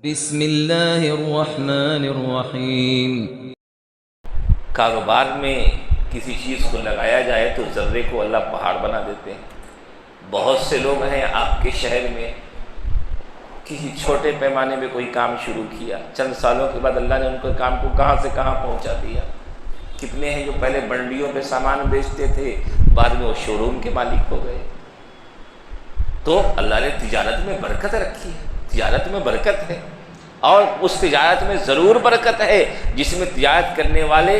بسم اللہ الرحمن الرحیم۔ کاروبار میں کسی چیز کو لگایا جائے تو ذرے کو اللہ پہاڑ بنا دیتے ہیں۔ بہت سے لوگ ہیں آپ کے شہر میں کسی چھوٹے پیمانے میں کوئی کام شروع کیا، چند سالوں کے بعد اللہ نے ان کے کام کو کہاں سے کہاں پہنچا دیا۔ کتنے ہیں جو پہلے منڈیوں پہ سامان بیچتے تھے، بعد میں وہ شو روم کے مالک ہو گئے۔ تو اللہ نے تجارت میں برکت رکھی ہے، تجارت میں برکت ہے، اور اس تجارت میں ضرور برکت ہے جس میں تجارت کرنے والے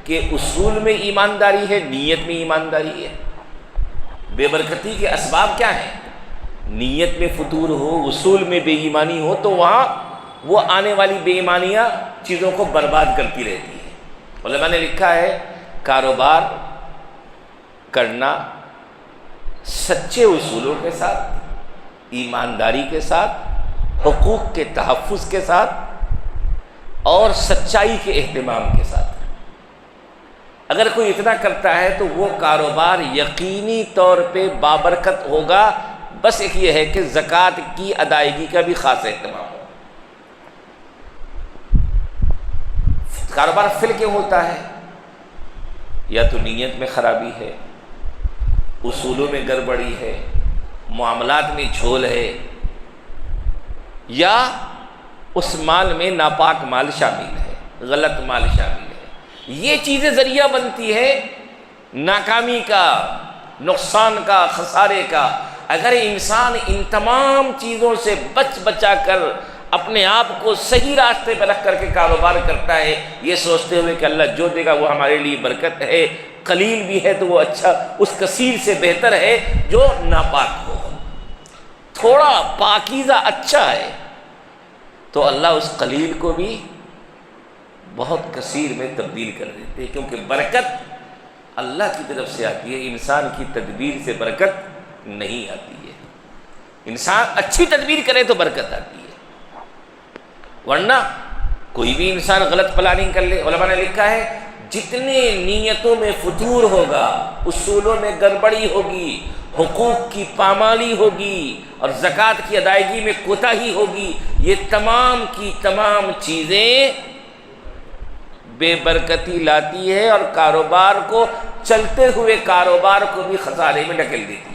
کے اصول میں ایمانداری ہے، نیت میں ایمانداری ہے۔ بے برکتی کے اسباب کیا ہیں؟ نیت میں فتور ہو، اصول میں بے ایمانی ہو، تو وہاں وہ آنے والی بے ایمانیاں چیزوں کو برباد کرتی رہتی ہیں۔ علماء نے لکھا ہے کاروبار کرنا سچے اصولوں کے ساتھ، ایمانداری کے ساتھ، حقوق کے تحفظ کے ساتھ اور سچائی کے اہتمام کے ساتھ۔ اگر کوئی اتنا کرتا ہے تو وہ کاروبار یقینی طور پہ بابرکت ہوگا، بس ایک یہ ہے کہ زکوٰۃ کی ادائیگی کا بھی خاص اہتمام ہو۔ کاروبار فیل کیوں ہوتا ہے؟ یا تو نیت میں خرابی ہے، اصولوں میں گڑبڑی ہے، معاملات میں جھول ہے، یا اس مال میں ناپاک مال شامل ہے، غلط مال شامل ہے۔ یہ چیزیں ذریعہ بنتی ہے ناکامی کا، نقصان کا، خسارے کا۔ اگر انسان ان تمام چیزوں سے بچا کر اپنے آپ کو صحیح راستے پہ رکھ کر کے کاروبار کرتا ہے، یہ سوچتے ہوئے کہ اللہ جو دے گا وہ ہمارے لیے برکت ہے، قلیل بھی ہے تو وہ اچھا، اس کثیر سے بہتر ہے جو ناپاک ہو، تھوڑا پاکیزہ اچھا ہے، تو اللہ اس قلیل کو بھی بہت کثیر میں تبدیل کر دیتے ہیں، کیونکہ برکت اللہ کی طرف سے آتی ہے، انسان کی تدبیر سے برکت نہیں آتی ہے۔ انسان اچھی تدبیر کرے تو برکت آتی ہے، ورنہ کوئی بھی انسان غلط پلاننگ کر لے۔ علماء نے لکھا ہے جتنے نیتوں میں فتور ہوگا، اصولوں میں گڑبڑی ہوگی، حقوق کی پامالی ہوگی اور زکوٰۃ کی ادائیگی میں کوتاہی ہوگی، یہ تمام کی تمام چیزیں بے برکتی لاتی ہے اور کاروبار کو، چلتے ہوئے کاروبار کو بھی خسارے میں ڈھکیل دیتی ہے۔